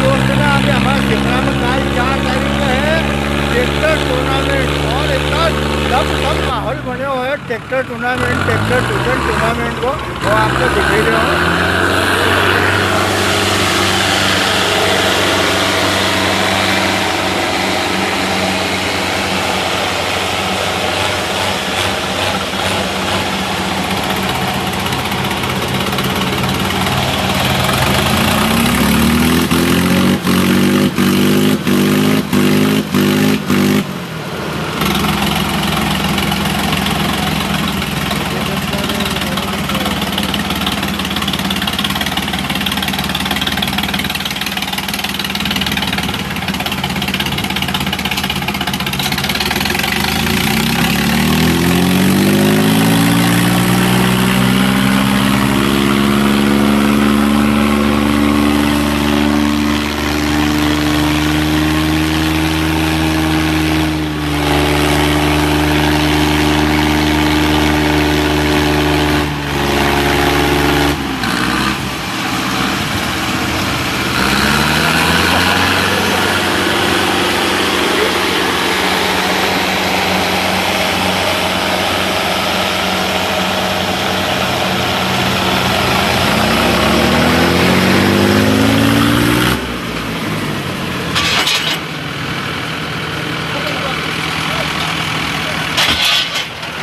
दोस्त ना अभी हमारे शिमला में कल 4 तारीख को है ट्रैक्टर टूर्नामेंट और इतना सब माहौल बने हुए है ट्रैक्टर टूर्नामेंट को वो आपको दिखाई दे रहा हूँ।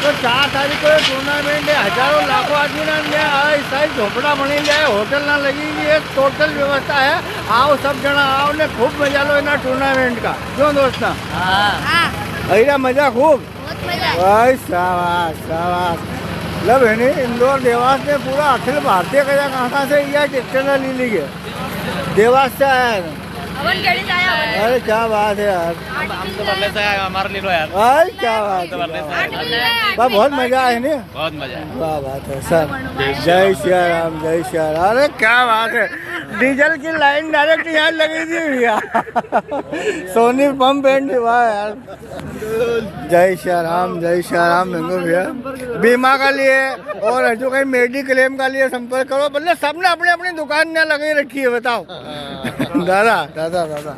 तो 4 तारीख को टूर्नामेंट है, हजारों लाखों आदमी ना साइड झोपड़ा बनी जाए, होटल ना लगी है, टोटल व्यवस्था है। आओ सब जना आओ ने खूब मजा लो इना टूर्नामेंट का, क्यों दोस्त ना? अहिरा मजा खूब भाई शाबाश शाबाश। लब है नहीं इंदौर देवास ने पूरा अखिल भारतीय कहाँ से यह ट्रैक्टर ली ली है, देवास से आया है। अरे क्या बात है यार, हम तो बदले से आए, हमारे लिए लो यार। अरे क्या बात है, बहुत मजा आया नहीं? बहुत मजा है। क्या बात है सर, जय श्री राम जय श्री राम। अरे क्या बात है, डीजल की लाइन डायरेक्ट यहाँ लगी थी भैया सोनी पंप एंड वाह यार। जय श्री राम मेंगो भैया। बीमा का लिए और जो कहीं मेडिक्लेम का लिए संपर्क करो, मतलब सबने अपनी अपनी दुकान यहाँ लगी रखी है। बताओ दादा दादा दादा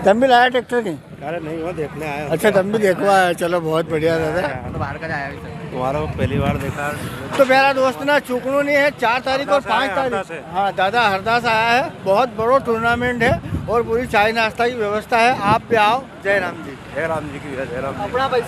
तुम भी लाया ट्रैक्टर की? अरे नहीं वो देखने आया। अच्छा तुम भी देखवा आए, चलो बहुत बढ़िया दादा। तो बाहर का जाया तुम्हारा पहली बार देखा। तो मेरा दोस्त ना चुकनू नहीं है, 4 तारीख और 5 तारीख। हाँ दादा हरदास आया है, बहुत बड़ा टूर्नामेंट है और पूरी चाय नाश्ता की व्यवस्था है। आप भी आओ। जय राम जी। जय राम जी की जय राम जी। अपना पैसा